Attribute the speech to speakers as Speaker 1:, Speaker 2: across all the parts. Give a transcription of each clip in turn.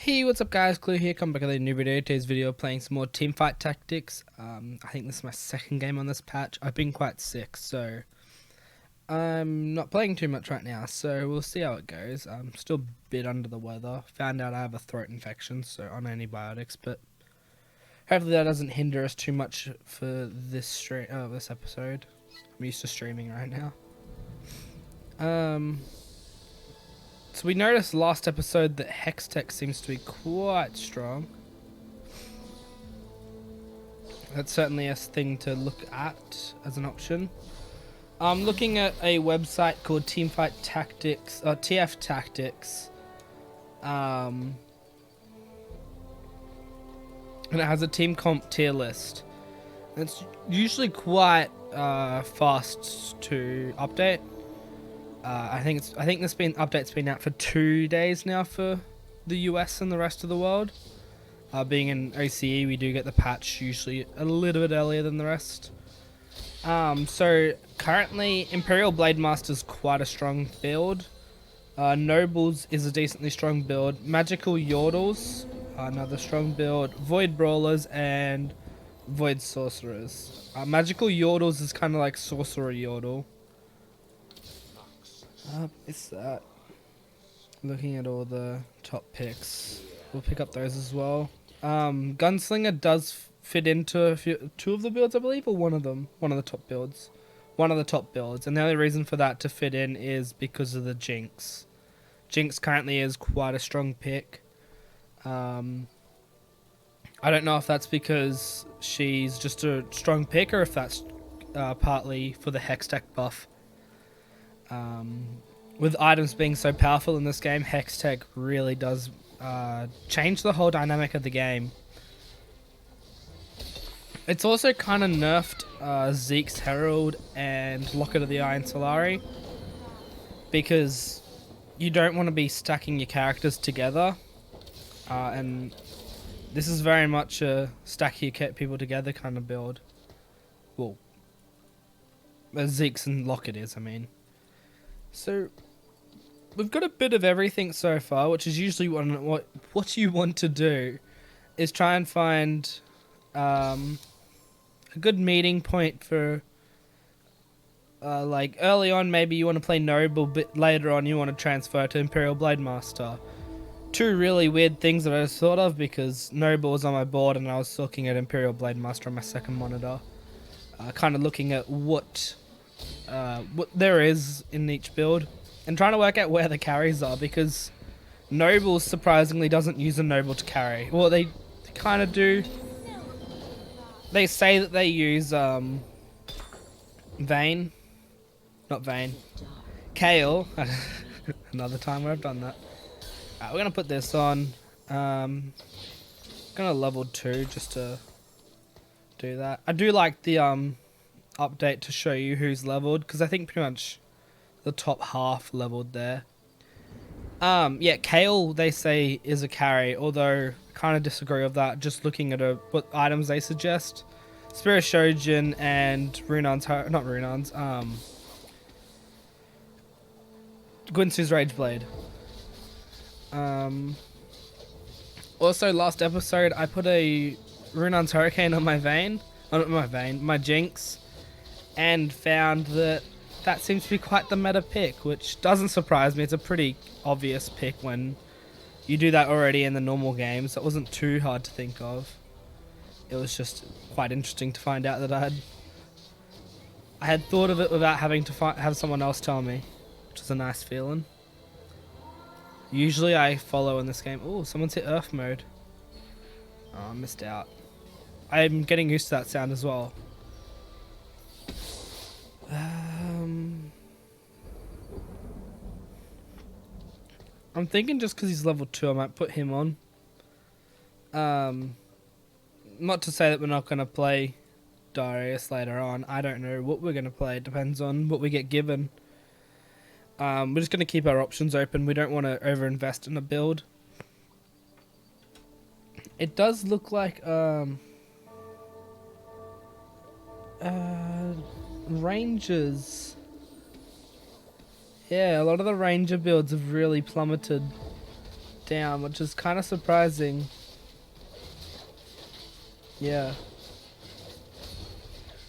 Speaker 1: Hey, what's up guys, Clue here, come back with a new video. Today's video playing some more teamfight tactics. I think this is my second game on this patch. I've been quite sick, so I'm not playing too much right now, so we'll see how it goes. I'm still a bit under the weather. Found out I have a throat infection, so on antibiotics, but hopefully that doesn't hinder us too much for this this episode. I'm used to streaming right now. So we noticed last episode that Hextech seems to be quite strong. That's certainly a thing to look at as an option. I'm looking at a website called Teamfight Tactics, or TF Tactics. And it has a team comp tier list. And it's usually quite fast to update. I think this update's been out for 2 days now for the US and the rest of the world. Being in OCE, we do get the patch usually a little bit earlier than the rest. So currently, Imperial Blade Master's quite a strong build. Nobles is a decently strong build. Magical Yordles, another strong build. Void Brawlers and Void Sorcerers. Magical Yordles is kind of like Sorcerer Yordle. It's that. Looking at all the top picks, we'll pick up those as well. Gunslinger does fit into two of the builds, I believe, or one of them. One of the top builds. One of the top builds, and the only reason for that to fit in is because of the Jinx. Jinx currently is quite a strong pick. I don't know if that's because she's just a strong pick or if that's partly for the Hextech buff. With items being so powerful in this game, Hextech really does change the whole dynamic of the game. It's also kind of nerfed Zeke's Herald and Locket of the Iron Solari, because you don't want to be stacking your characters together, and this is very much a stack your people together kind of build. Well, Zeke's and Locket is, I mean. So we've got a bit of everything so far, which is usually what you want to do is try and find a good meeting point for like early on maybe you want to play Noble, but later on you want to transfer to Imperial Blade Master. Two really weird things that I just thought of because Noble was on my board and I was looking at Imperial Blade Master on my second monitor, kind of looking at what there is in each build and trying to work out where the carries are, because Noble surprisingly doesn't use a Noble to carry. Well, they kind of do. They say that they use Vayne, not Vayne, Kale. Another time where I've done that. We're gonna put this on. Gonna level 2 just to do that. I do like the update to show you who's leveled, because I think pretty much the top half leveled there. Yeah, Kale they say is a carry, although I kind of disagree with that, just looking at what items they suggest. Spirit Shojin and Guinsu's Rage Blade. Also last episode I put a Runan's Hurricane on my Jinx, and found that seems to be quite the meta pick, which doesn't surprise me. It's a pretty obvious pick when you do that already in the normal games. That wasn't too hard to think of. It was just quite interesting to find out that I had thought of it without having to have someone else tell me, which is a nice feeling. Usually I follow in this game. Oh, someone's hit Earth mode. Oh, I missed out. I'm getting used to that sound as well. I'm thinking just because he's level 2, I might put him on. Not to say that we're not going to play Darius later on. I don't know what we're going to play. It depends on what we get given. We're just going to keep our options open. We don't want to overinvest in a build. It does look like Rangers. Yeah, a lot of the Ranger builds have really plummeted down, which is kind of surprising. Yeah.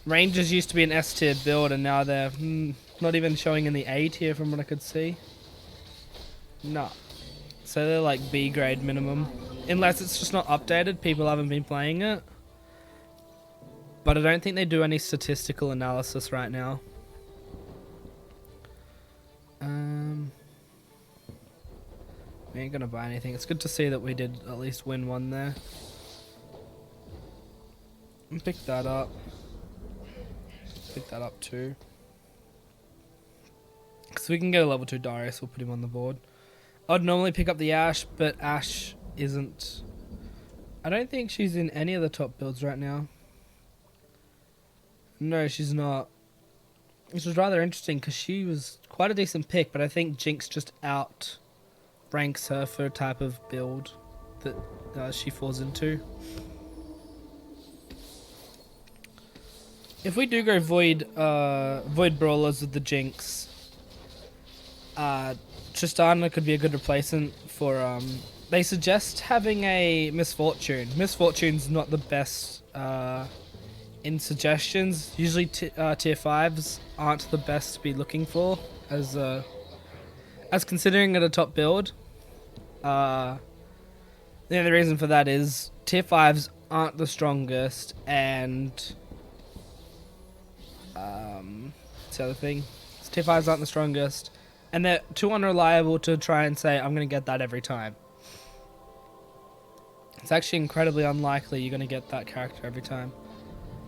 Speaker 1: Rangers used to be an S tier build, and now they're not even showing in the A tier from what I could see. No. So they're like B grade minimum. Unless it's just not updated, people haven't been playing it. But I don't think they do any statistical analysis right now. We ain't gonna buy anything. It's good to see that we did at least win one there. And pick that up. Pick that up too. Because we can get a level 2 Darius, we'll put him on the board. I'd normally pick up the Ashe, but Ashe isn't... I don't think she's in any of the top builds right now. No, she's not. Which was rather interesting because she was quite a decent pick, but I think Jinx just outranks her for a type of build that she falls into. If we do go Void Brawlers with the Jinx, Tristana could be a good replacement for... They suggest having a Misfortune. Misfortune's not the best in suggestions. Usually tier 5s aren't the best to be looking for as considering it a top build. The only reason for that is tier 5s aren't the strongest, and it's the other thing. Tier 5s aren't the strongest, and they're too unreliable to try and say, I'm going to get that every time. It's actually incredibly unlikely you're going to get that character every time.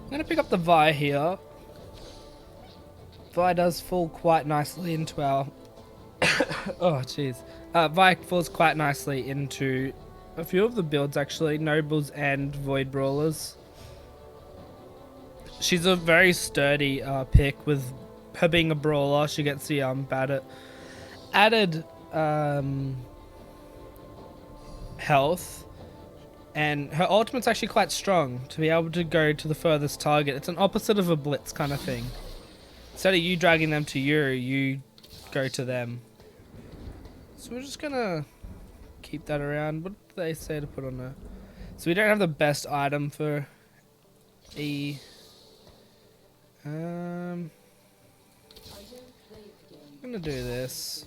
Speaker 1: I'm going to pick up the Vi here. Vi does fall quite nicely into our... oh, jeez. Vi falls quite nicely into a few of the builds, actually. Nobles and Void Brawlers. She's a very sturdy pick. With her being a brawler, she gets the added health. And her ultimate's actually quite strong to be able to go to the furthest target. It's an opposite of a blitz kind of thing. Instead of you dragging them to you go to them. So we're just gonna keep that around. What did they say to put on her? So we don't have the best item for E. I'm gonna do this.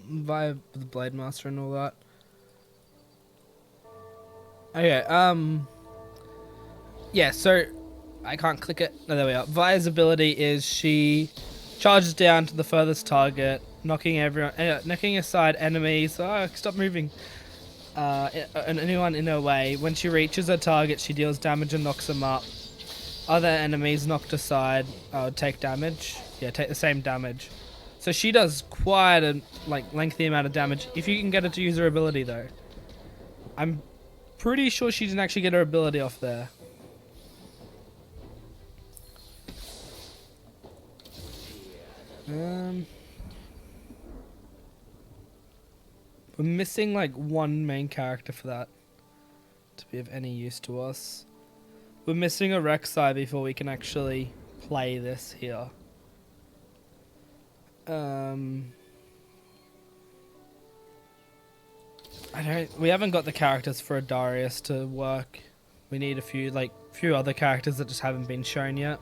Speaker 1: Via the Blade Master and all that. Okay, yeah, so I can't click it. No, there we are. Vi's ability is she charges down to the furthest target, knocking aside enemies. Oh, stop moving. And anyone in her way. When she reaches her target, she deals damage and knocks them up. Other enemies knocked aside take damage. Yeah, take the same damage. So she does quite a lengthy amount of damage if you can get her to use her ability, though. I'm pretty sure she didn't actually get her ability off there. We're missing one main character for that to be of any use to us. We're missing a Rek'Sai before we can actually play this here. We haven't got the characters for a Darius to work. We need a few other characters that just haven't been shown yet.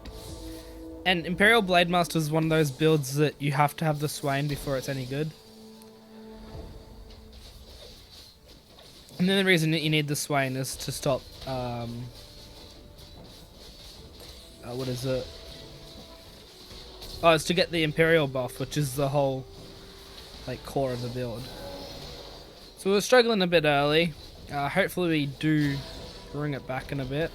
Speaker 1: And Imperial Blade Master is one of those builds that you have to have the Swain before it's any good. And then the reason that you need the Swain is to stop what is it? Oh, it's to get the Imperial buff, which is the whole core of the build. So we're struggling a bit early. Hopefully we do bring it back in a bit.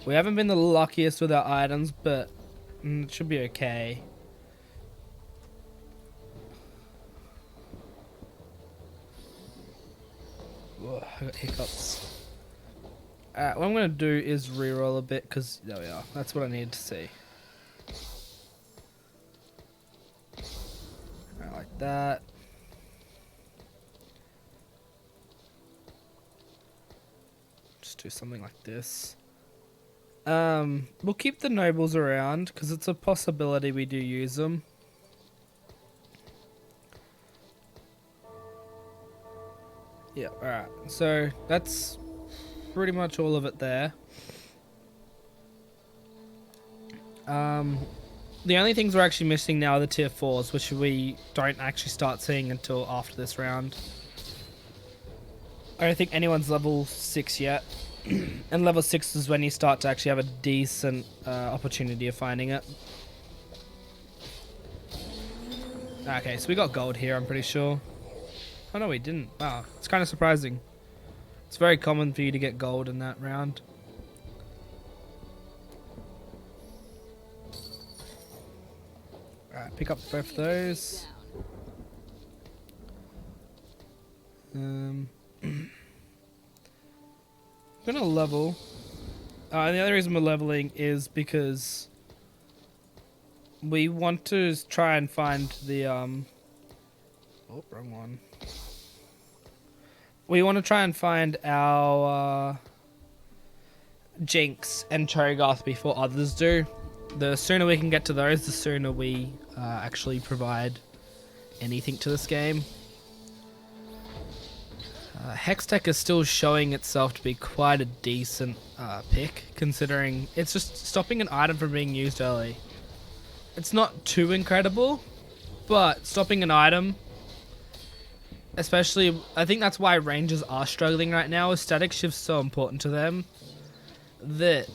Speaker 1: We haven't been the luckiest with our items, but it should be okay. Whoa, I got hiccups. What I'm going to do is reroll a bit, because there we are. That's what I needed to see. Like that. Just do something like this. We'll keep the nobles around because it's a possibility we do use them. Yeah, alright. So that's pretty much all of it there. The only things we're actually missing now are the tier 4s, which we don't actually start seeing until after this round. I don't think anyone's level 6 yet. And level 6 is when you start to actually have a decent opportunity of finding it. Okay, so we got gold here, I'm pretty sure. Oh no, we didn't. Wow, it's kind of surprising. It's very common for you to get gold in that round. Alright, pick up both those. I'm gonna level. And the other reason we're leveling is because we want to try and find the oh, wrong one. We want to try and find our Jinx and Cho'Gath before others do. The sooner we can get to those, the sooner we actually provide anything to this game. Hextech is still showing itself to be quite a decent pick, considering it's just stopping an item from being used early. It's not too incredible, but stopping an item, especially, I think that's why rangers are struggling right now, is static shift's so important to them that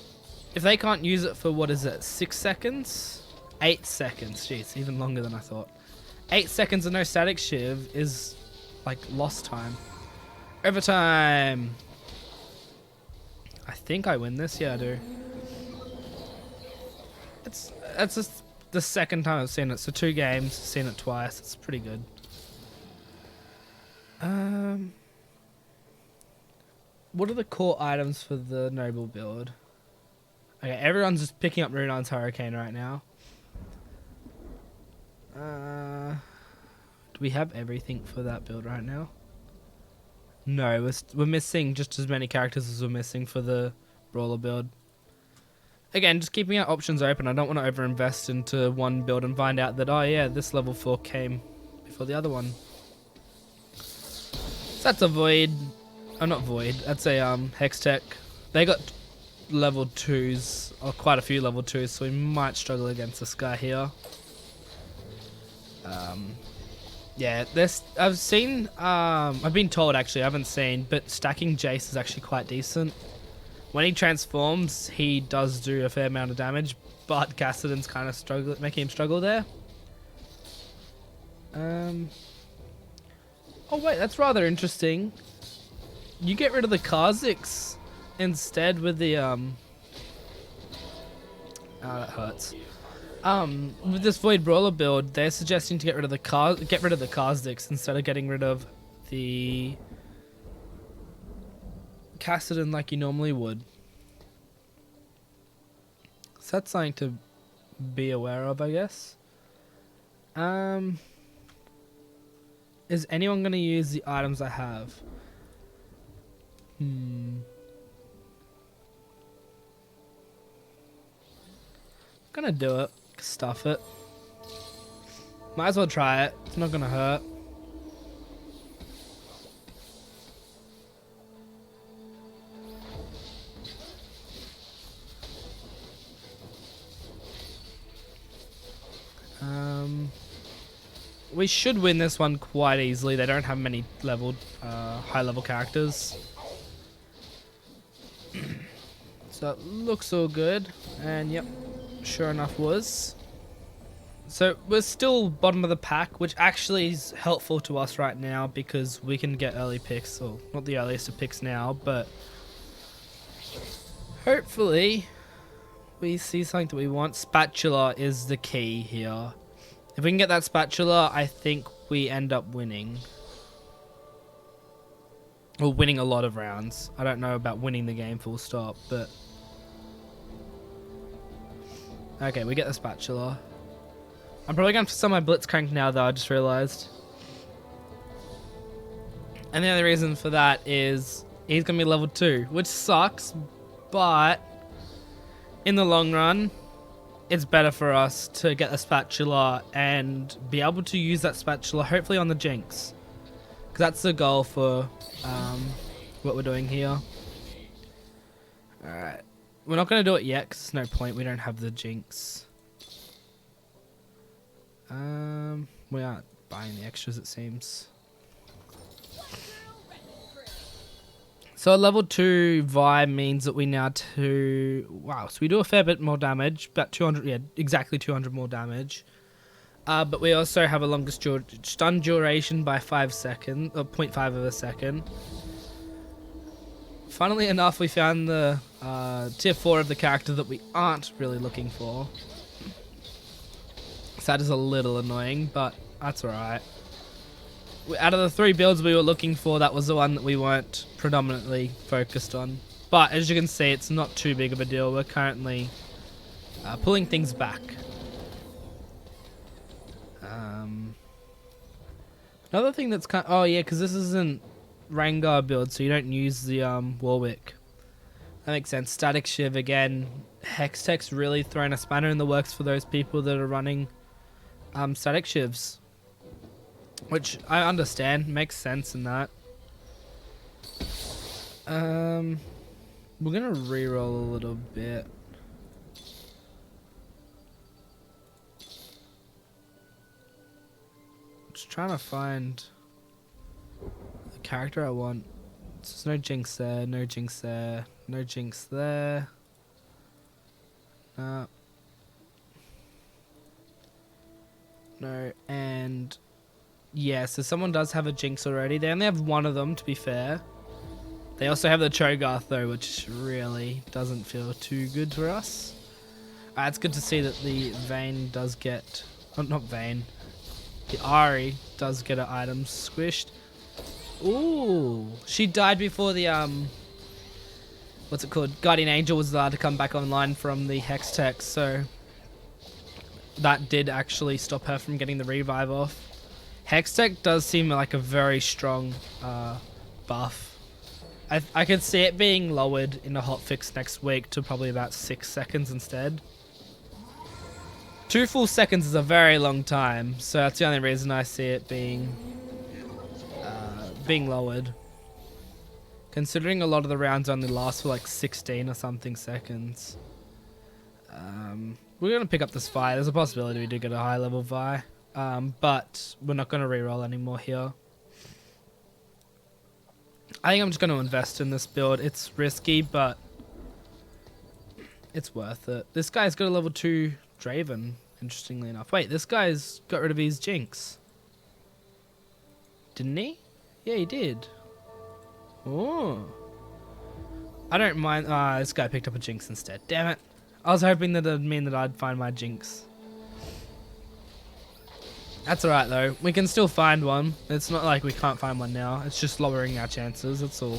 Speaker 1: if they can't use it for, what is it, 6 seconds? 8 seconds, jeez, even longer than I thought. 8 seconds and no static shiv is like lost time. Overtime! I think I win this, yeah I do. That's just the second time I've seen it, so 2 games, seen it twice, it's pretty good. What are the core items for the noble build? Okay, everyone's just picking up Runar's Hurricane right now. Do we have everything for that build right now? No, we're missing just as many characters as we're missing for the Brawler build. Again, just keeping our options open. I don't want to overinvest into one build and find out that, oh yeah, this level 4 came before the other one. So that's a Void. Oh, not Void. That's a Hextech. They got level 2s, or quite a few level 2s, so we might struggle against this guy here. Yeah, this I've seen. I've been told, actually, I haven't seen, but stacking Jace is actually quite decent. When he transforms, he does do a fair amount of damage, but Kassadin's kind of making him struggle there. Oh wait, that's rather interesting. You get rid of the Kha'Zix instead with the oh, that hurts. With this Void Brawler build, they're suggesting to get rid of the Kha'Zix instead of getting rid of the Kassadin like you normally would. So that's something to be aware of, I guess. Is anyone going to use the items I have? Gonna do it. Stuff it. Might as well try it. It's not gonna hurt. We should win this one quite easily. They don't have many high level characters. So it looks all good. And yep, sure enough was. So we're still bottom of the pack, which actually is helpful to us right now because we can get early picks. Or not the earliest of picks now, but hopefully we see something that we want. Spatula is the key here. If we can get that spatula, I think we end up winning. Or winning a lot of rounds. I don't know about winning the game full stop, but... Okay, we get the spatula. I'm probably going to sell my Blitzcrank now, though, I just realised. And the other reason for that is he's going to be level 2, which sucks, but in the long run, it's better for us to get the spatula and be able to use that spatula, hopefully on the Jinx. Because that's the goal for what we're doing here. Alright. We're not going to do it yet because there's no point. We don't have the jinx. We aren't buying the extras, it seems. So a level 2 Vi means that we now wow, so we do a fair bit more damage, about 200, yeah, exactly 200 more damage. But we also have a longer stun duration by 5 seconds, or 0.5 of a second. Funnily enough, we found the tier 4 of the character that we aren't really looking for. So that is a little annoying, but that's alright. Out of the 3 builds we were looking for, that was the one that we weren't predominantly focused on. But as you can see, it's not too big of a deal. We're currently pulling things back. Another thing that's kind of, oh yeah, because this isn't Rengar build, so you don't use the Warwick. That makes sense. Static Shiv again. Hextech's really thrown a spanner in the works for those people that are running Static Shivs. Which I understand, makes sense in that. We're gonna reroll a little bit. Just trying to find the character I want. There's no jinx there, no jinx there, no jinx there. No, and yeah, so someone does have a jinx already. They only have one of them, to be fair. They also have the Cho'Gath though, which really doesn't feel too good for us. It's good to see that the Vayne does get, oh, not Vayne, the Ahri does get her items squished. Ooh, she died before the what's it called? Guardian Angel was allowed to come back online from the Hextech, so that did actually stop her from getting the revive off. Hextech does seem like a very strong buff. I could see it being lowered in a hotfix next week to probably about 6 seconds instead. 2 full seconds is a very long time, so that's the only reason I see it being lowered. Considering a lot of the rounds only last for like 16 or something seconds. We're going to pick up this Vi. There's a possibility we do get a high level Vi. But we're not going to reroll anymore here. I think I'm just going to invest in this build. It's risky, but it's worth it. This guy's got a level 2 Draven, interestingly enough. Wait, this guy's got rid of his Jinx. Didn't he? Yeah, he did. Oh. I don't mind. This guy picked up a Jinx instead. Damn it. I was hoping that it'd mean that I'd find my Jinx. That's alright though. We can still find one. It's not like we can't find one now. It's just lowering our chances, that's all.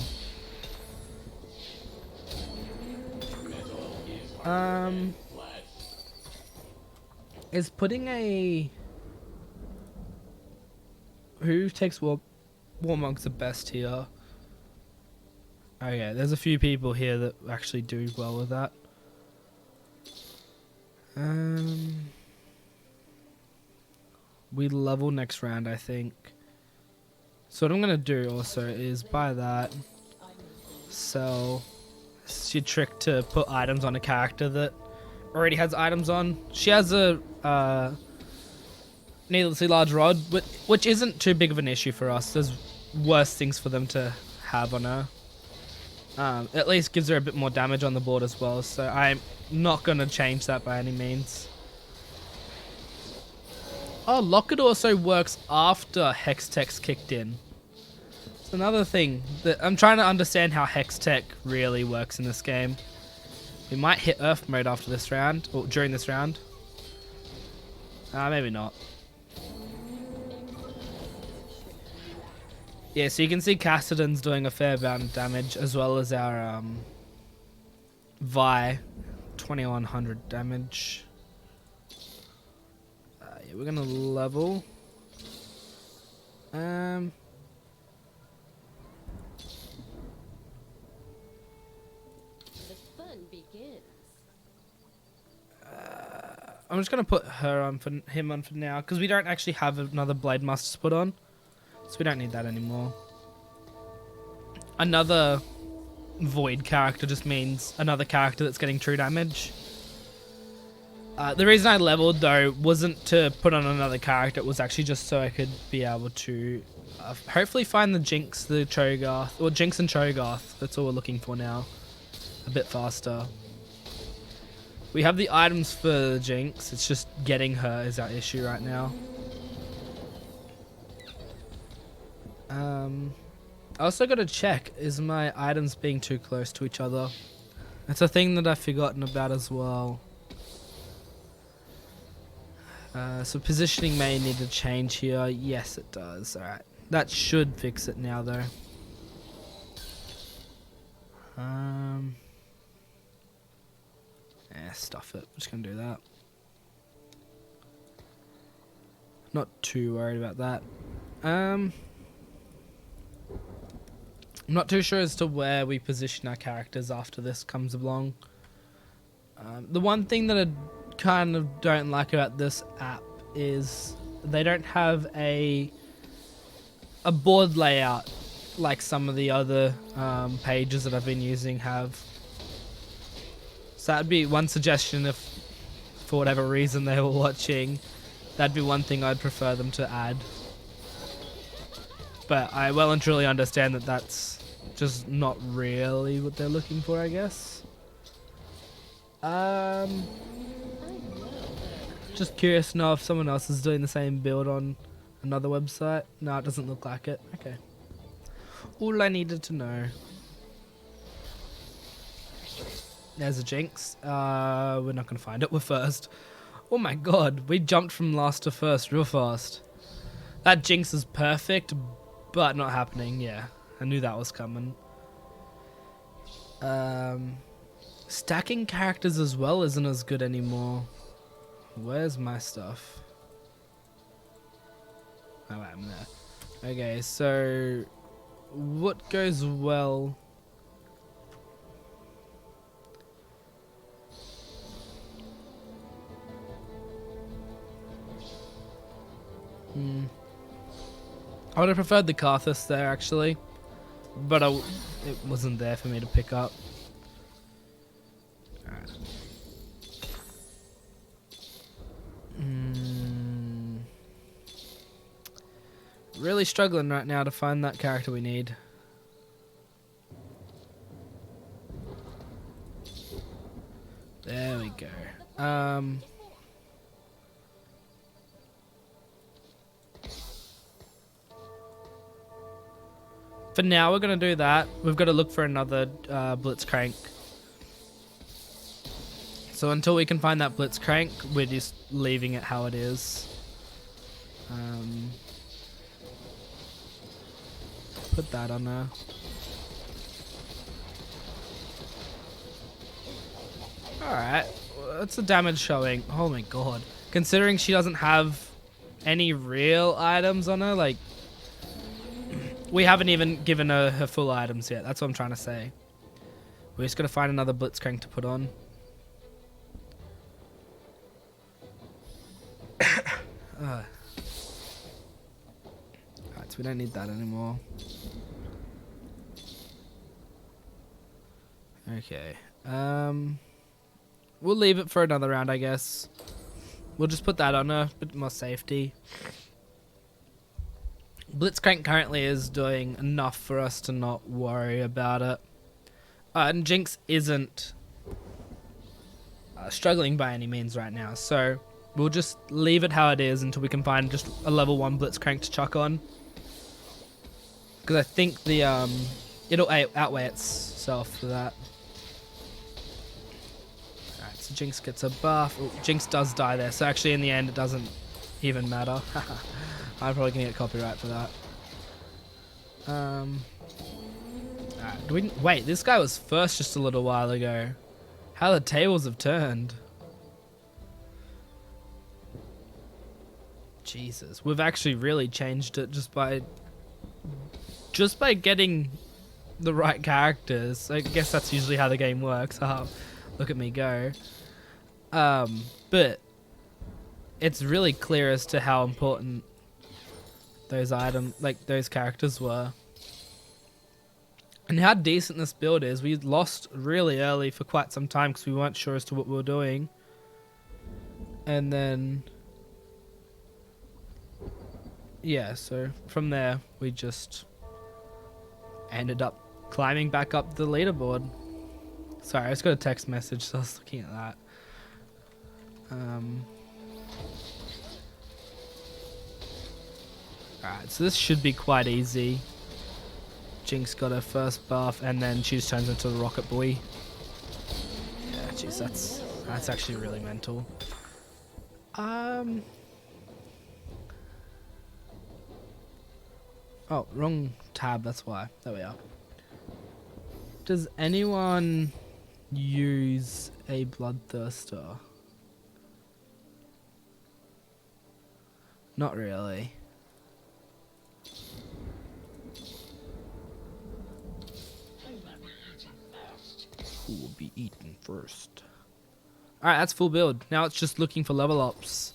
Speaker 1: Is putting a... Who takes Warmogs the best here? Oh yeah, there's a few people here that actually do well with that. We level next round, I think. So what I'm going to do also is buy that. Sell. It's your trick to put items on a character that already has items on. She has a needlessly large rod, which isn't too big of an issue for us. There's worse things for them to have on her. At least gives her a bit more damage on the board as well. So I'm not going to change that by any means. Oh, Locket also works after Hextech's kicked in. It's another thing that I'm trying to understand how Hextech really works in this game. We might hit Earth mode after this round, or during this round. Maybe not. Yeah, so you can see Cassidon's doing a fair amount of damage, as well as our Vi, 2100 damage. Yeah, we're gonna level. The fun begins. I'm just gonna put her on for him on for now, because we don't actually have another Blade Master to put on. So we don't need that anymore. Another Void character just means another character that's getting true damage. The reason I leveled though wasn't to put on another character, it was actually just so I could be able to hopefully find the Jinx, the Cho'Gath, or Jinx and Cho'Gath, that's all we're looking for now, a bit faster. We have the items for the Jinx, it's just getting her is our issue right now. I also got to check, is my items being too close to each other? That's a thing that I've forgotten about as well. So positioning may need to change here. Yes, it does. Alright. That should fix it now, though. Stuff it. I'm just going to do that. Not too worried about that. I'm not too sure as to where we position our characters after this comes along. The one thing that I kind of don't like about this app is they don't have a board layout like some of the other pages that I've been using have. So that'd be one suggestion if for whatever reason they were watching. That'd be one thing I'd prefer them to add. But I well and truly understand that that's just not really what they're looking for, I guess. Just curious to know if someone else is doing the same build on another website. No, it doesn't look like it. Okay. All I needed to know. There's a Jinx. We're not going to find it. We're first. Oh my god. We jumped from last to first real fast. That Jinx is perfect, but not happening. Yeah. I knew that was coming. Stacking characters as well isn't as good anymore. Where's my stuff? Oh, I'm there. Okay, so what goes well? I would have preferred the Karthus there actually, but it wasn't there for me to pick up. Alright. Really struggling right now to find that character we need. There we go. For now, we're going to do that. We've got to look for another Blitzcrank. So until we can find that Blitzcrank, we're just leaving it how it is. Put that on there. Alright. What's the damage showing? Oh my god. Considering she doesn't have any real items on her, like... We haven't even given her her full items yet. That's what I'm trying to say. We're just going to find another Blitzcrank to put on. Alright, so we don't need that anymore. Okay. We'll leave it for another round, I guess. We'll just put that on her. A bit more safety. Blitzcrank currently is doing enough for us to not worry about it. And Jinx isn't struggling by any means right now, so we'll just leave it how it is until we can find just a level 1 Blitzcrank to chuck on. Because I think the it'll outweigh itself for that. Alright, so Jinx gets a buff. Ooh, Jinx does die there, so actually in the end it doesn't even matter. I'm probably gonna get copyright for that. Alright, wait, this guy was first just a little while ago. How the tables have turned. Jesus, we've actually really changed it just by getting the right characters. I guess that's usually how the game works. Look at me go. But it's really clear as to how important those those characters were. And how decent this build is. We lost really early for quite some time because we weren't sure as to what we were doing. And then... yeah, so from there, we just ended up climbing back up the leaderboard. Sorry, I just got a text message, so I was looking at that. Alright, so this should be quite easy. Jinx got her first buff, and then she just turns into the Rocket Boy. Yeah, jeez, that's actually really mental. Oh, wrong tab, that's why. There we are. Does anyone use a Bloodthirster? Not really. Who will be eaten first? Alright, that's full build. Now it's just looking for level ups.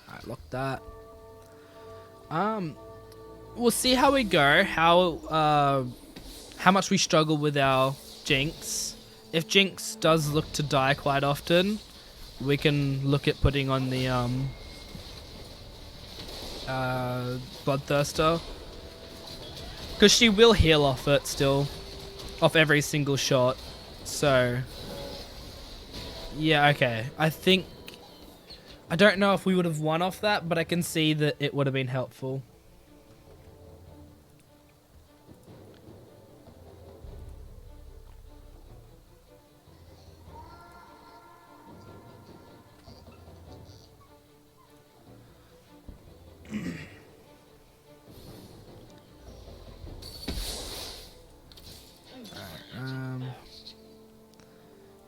Speaker 1: Alright, lock that. We'll see how we go, how much we struggle with our Jinx. If Jinx does look to die quite often, we can look at putting on the Bloodthirster. Because she will heal off it still. Off every single shot. So... yeah, okay. I think... I don't know if we would have won off that, but I can see that it would have been helpful.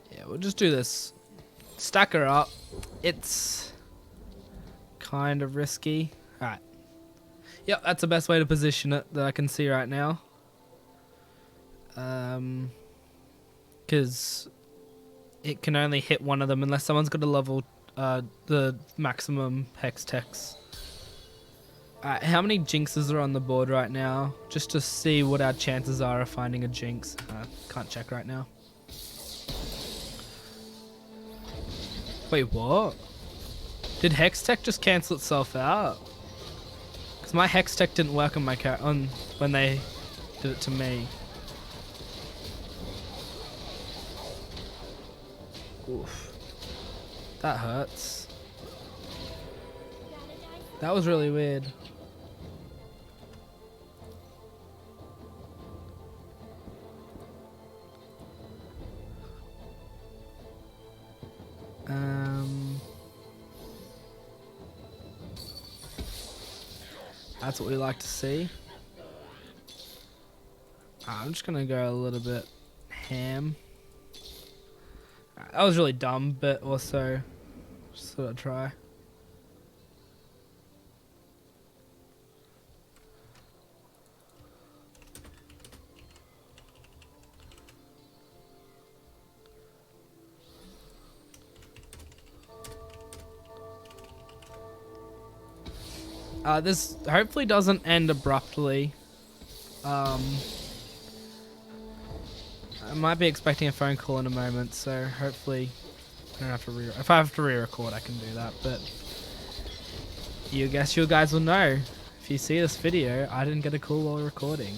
Speaker 1: Yeah, we'll just do this. Stack her up. It's kind of risky. Alright. Yep, that's the best way to position it that I can see right now. Because it can only hit one of them unless someone's got a level the maximum Hextechs. Alright, how many Jinxes are on the board right now? Just to see what our chances are of finding a Jinx. Can't check right now. Wait, what? Did Hextech just cancel itself out? Because my Hextech didn't work on my when they did it to me. Oof. That hurts. That was really weird. That's what we like to see. I'm just gonna go a little bit ham. That was really dumb, but also just thought I'd try. This hopefully doesn't end abruptly. I might be expecting a phone call in a moment, so hopefully I don't have to if I have to re-record, I can do that. But you guys will know if you see this video. I didn't get a call while recording.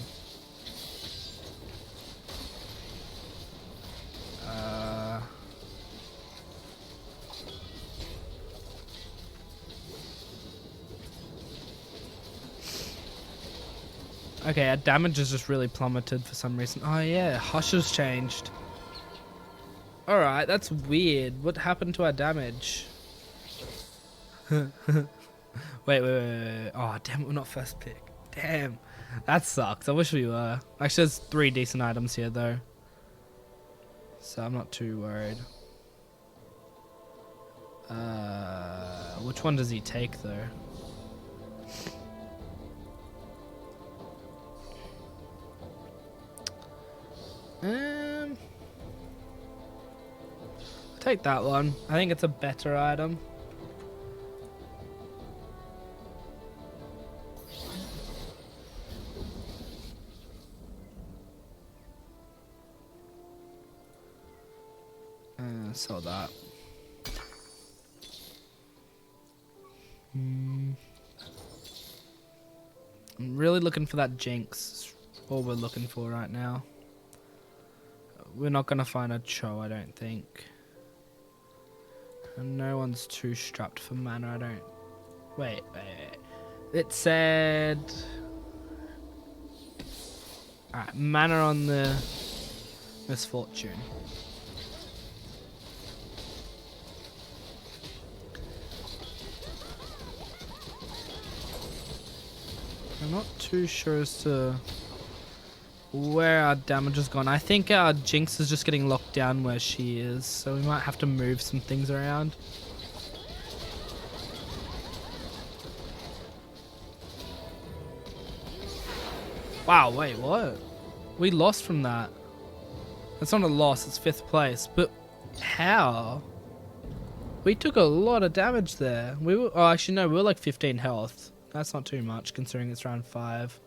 Speaker 1: Okay, our damage has just really plummeted for some reason. Oh yeah, Hush has changed. Alright, that's weird. What happened to our damage? wait. Oh, damn it, we're not first pick. Damn. That sucks. I wish we were. Actually, there's 3 decent items here, though. So I'm not too worried. Which one does he take, though? Take that one. I think it's a better item. Sell that. I'm really looking for that Jinx. All we're looking for right now. We're not gonna find a Cho, I don't think. And no one's too strapped for mana, I don't. Wait. It said. Alright, mana on the Misfortune. I'm not too sure as to where our damage has gone. I think our Jinx is just getting locked down where she is, so we might have to move some things around. Wow, wait, what? We lost from that. That's not a loss, it's 5th place. But how? We took a lot of damage there. We were, oh, actually no, we were like 15 health. That's not too much considering it's round 5.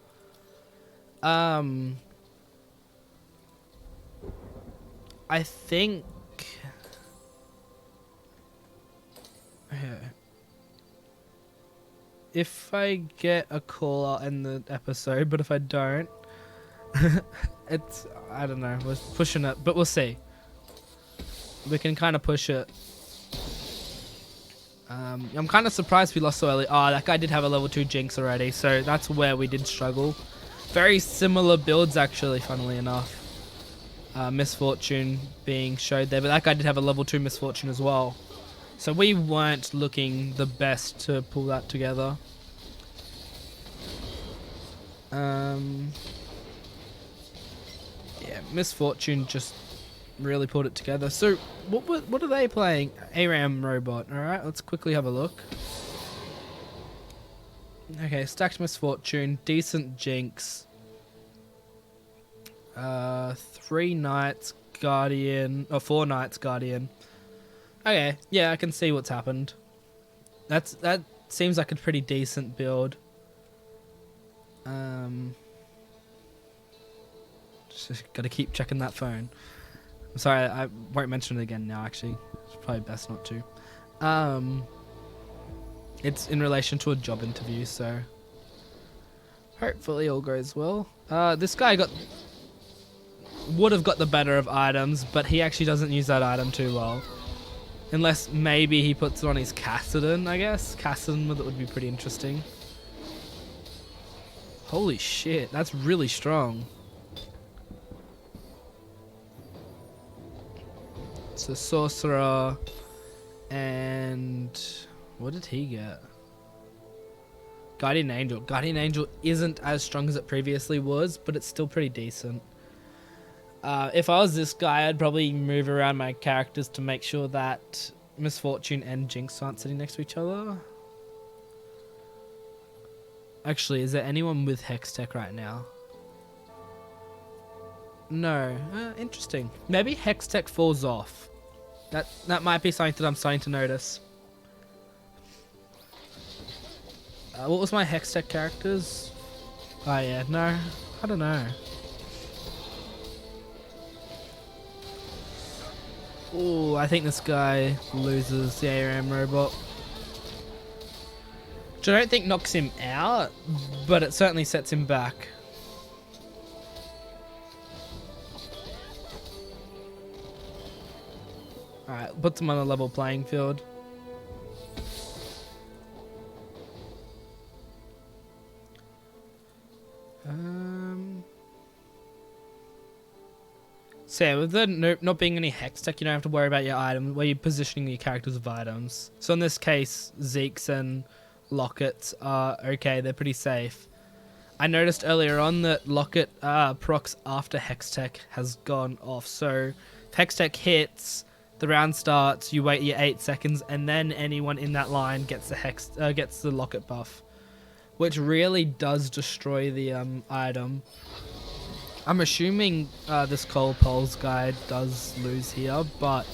Speaker 1: I think. Yeah. If I get a call, I'll end the episode. But if I don't, it's, I don't know. We're pushing it, but we'll see. We can kind of push it. I'm kind of surprised we lost so early. Oh, that guy did have a level 2 Jinx already, so that's where we did struggle. Very similar builds, actually, funnily enough. Misfortune being showed there, but that guy did have a level 2 Misfortune as well. So we weren't looking the best to pull that together. Yeah, Misfortune just really pulled it together. So what are they playing? ARAM robot. Alright, let's quickly have a look. Okay, stacked Misfortune, decent Jinx. 3 Knights, Guardian, or 4 Knights, Guardian. Okay, yeah, I can see what's happened. That seems like a pretty decent build. Just gotta keep checking that phone. I'm sorry, I won't mention it again now, actually. It's probably best not to. It's in relation to a job interview, so hopefully all goes well. This guy would have got the better of items, but he actually doesn't use that item too well. Unless maybe he puts it on his Cassidon, I guess. Cassidon with it would be pretty interesting. Holy shit, that's really strong. It's a sorcerer, and what did he get? Guardian Angel. Guardian Angel isn't as strong as it previously was, but it's still pretty decent. If I was this guy, I'd probably move around my characters to make sure that Misfortune and Jinx aren't sitting next to each other. Actually, is there anyone with Hextech right now? No. Interesting. Maybe Hextech falls off. That might be something that I'm starting to notice. What was my Hextech characters? Oh yeah, no. I don't know. Ooh, I think this guy loses the ARAM robot. Which I don't think knocks him out, but it certainly sets him back. Alright, puts him on a level playing field. So yeah, with there not being any Hextech, you don't have to worry about your item, where you're positioning your characters with items. So in this case, Zeke's and Locket's are okay, they're pretty safe. I noticed earlier on that Locket procs after Hextech has gone off. So if Hextech hits, the round starts, you wait your 8 seconds, and then anyone in that line gets the Locket buff, which really does destroy the item. I'm assuming this Cole Poles guy does lose here, but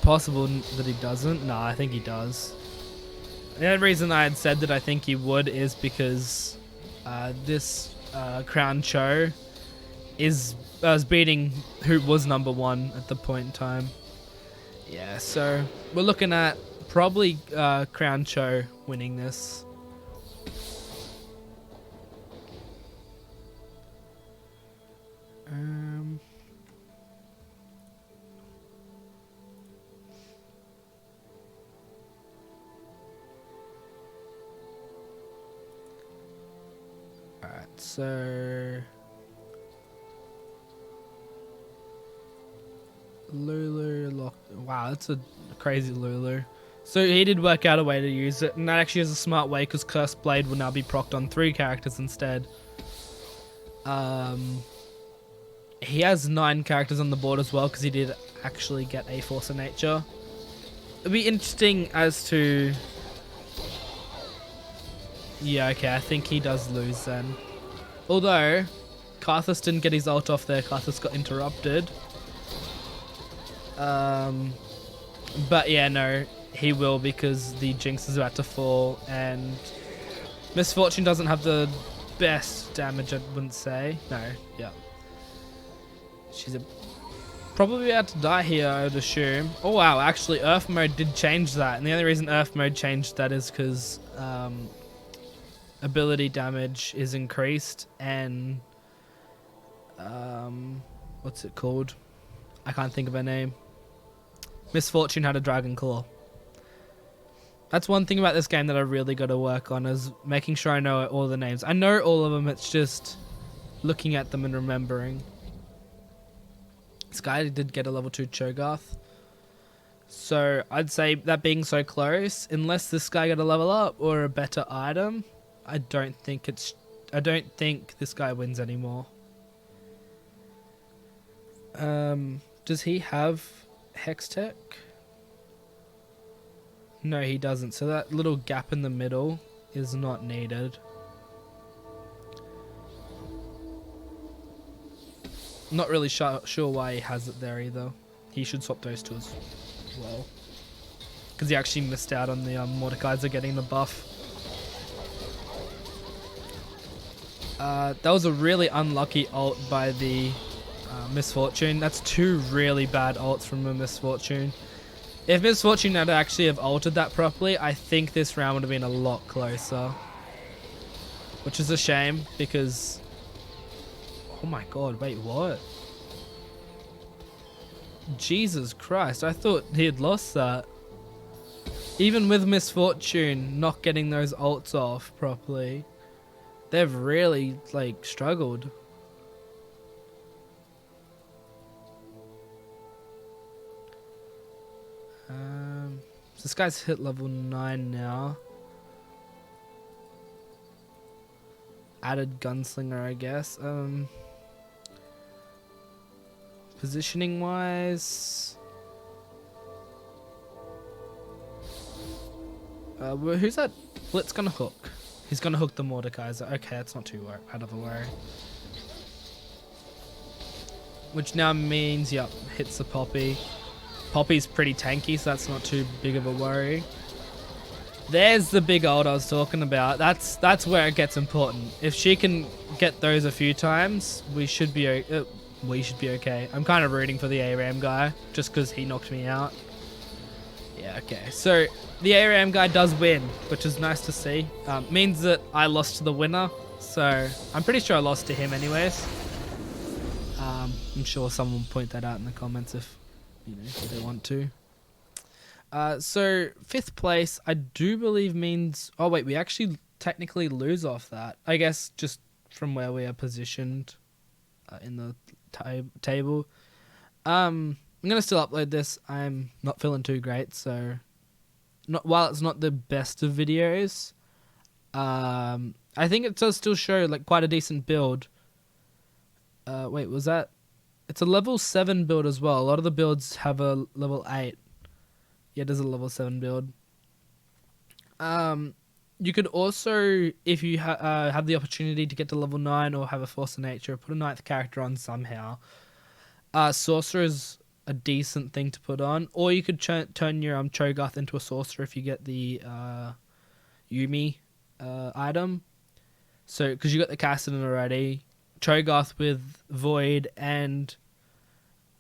Speaker 1: possible that he doesn't. No, I think he does. The only reason I had said that I think he would is because this Crown Cho is beating who was number 1 at the point in time. Yeah, so we're looking at probably Crown Cho winning this. Alright, so Lulu locked. Wow, that's a crazy Lulu. So he did work out a way to use it, and that actually is a smart way because Cursed Blade will now be procced on 3 characters instead. He has 9 characters on the board as well because he did actually get a Force of Nature. It'll be interesting as to... Yeah, okay, I think he does lose then. Although, Karthus didn't get his ult off there, Karthus got interrupted. But yeah, no, he will because the Jinx is about to fall and Miss Fortune doesn't have the best damage, I wouldn't say. No, yeah. She's probably about to die here, I would assume. Oh wow, actually Earth mode did change that, and the only reason Earth mode changed that is because ability damage is increased and what's it called? I can't think of her name. Miss Fortune had a Dragon Claw. That's one thing about this game that I really got to work on, is making sure I know all the names. I know all of them, it's just looking at them and remembering. This guy did get a level 2 Cho'Gath. So I'd say that being so close, unless this guy got a level up or a better item, I don't think this guy wins anymore. Does he have Hextech? No, he doesn't. So that little gap in the middle is not needed. Not really sure why he has it there either. He should swap those two as well. Because he actually missed out on the Mordekaiser getting the buff. That was a really unlucky ult by the Miss Fortune. That's 2 really bad ults from a Miss Fortune. If Miss Fortune had actually have ulted that properly, I think this round would have been a lot closer. Which is a shame because... Oh my god, wait, what? Jesus Christ, I thought he had lost that. Even with Miss Fortune not getting those ults off properly, they've really, like, struggled. So this guy's hit level 9 now. Added gunslinger, I guess. Positioning wise, who's that Blitz gonna hook? He's gonna hook the Mordekaiser. Okay, that's not too out of a worry. Which now means, yep, hits the Poppy. Poppy's pretty tanky, so that's not too big of a worry. There's the big ult I was talking about. That's where it gets important. If she can get those a few times, we should be okay. I'm kind of rooting for the ARAM guy just because he knocked me out. Yeah, okay. So the ARAM guy does win, which is nice to see. Means that I lost to the winner, so I'm pretty sure I lost to him anyways. I'm sure someone will point that out in the comments if they want to. So 5th place, I do believe means... Oh wait, we actually technically lose off that. I guess just from where we are positioned in the table. I'm gonna still upload this. I'm not feeling too great, so while it's not the best of videos, I think it does still show like quite a decent build. Wait, was that? It's a level 7 build as well. A lot of the builds have a level 8. Yeah, there's a level 7 build. You could also, if you have the opportunity to get to level 9 or have a Force of Nature, put a 9th character on somehow. Sorcerer is a decent thing to put on. Or you could turn your Cho'Gath into a Sorcerer if you get the Yumi item. So, because you got the Kassadin already, Cho'Gath with Void and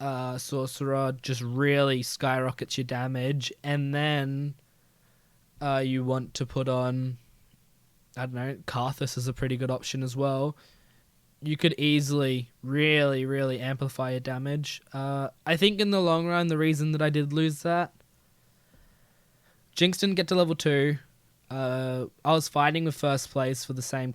Speaker 1: Sorcerer just really skyrockets your damage, and then you want to put on, I don't know, Karthus is a pretty good option as well. You could easily really amplify your damage. I think in the long run, the reason that I did lose that, Jinx didn't get to level 2. I was fighting with first place for the same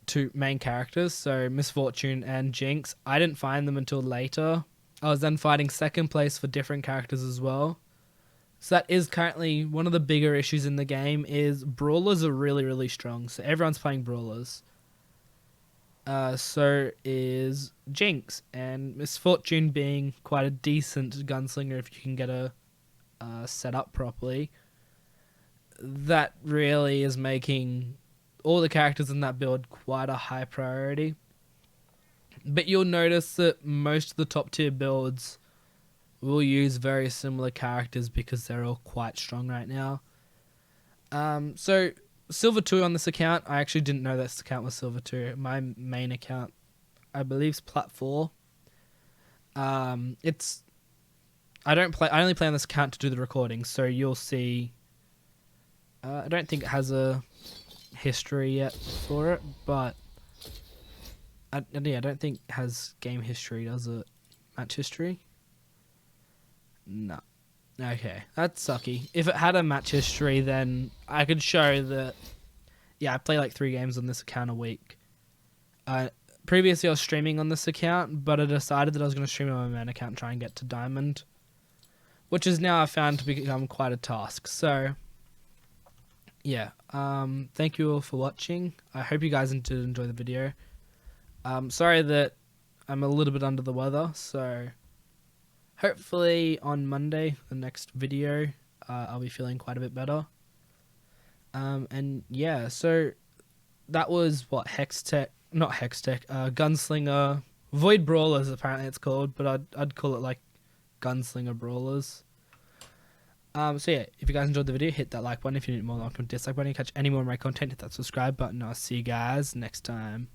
Speaker 1: two main characters, so Misfortune and Jinx. I didn't find them until later. I was then fighting second place for different characters as well. So that is currently one of the bigger issues in the game, is Brawlers are really strong. So everyone's playing Brawlers. So is Jinx, and Misfortune being quite a decent gunslinger if you can get a set up properly. That really is making all the characters in that build quite a high priority. But you'll notice that most of the top tier builds will use very similar characters because they're all quite strong right now. So Silver 2 on this account, I actually didn't know this account was Silver 2. My main account, I believe, is Plat 4. I only play on this account to do the recording, so you'll see. I don't think it has a history yet for it, but I don't think it has game history, does it? Match history? No. Okay, that's sucky. If it had a match history, then I could show that, yeah, I play like 3 games on this account a week. Previously, I was streaming on this account, but I decided that I was going to stream on my main account and try and get to Diamond, which is now I found to become quite a task. So, yeah, thank you all for watching. I hope you guys did enjoy the video. Sorry that I'm a little bit under the weather, so hopefully on Monday, the next video, I'll be feeling quite a bit better. And yeah, so that was what Gunslinger, Void Brawlers apparently it's called, but I'd call it like Gunslinger Brawlers. So yeah, if you guys enjoyed the video, hit that like button. If you need more, like, dislike button. You catch any more of my content, hit that subscribe button. I'll see you guys next time.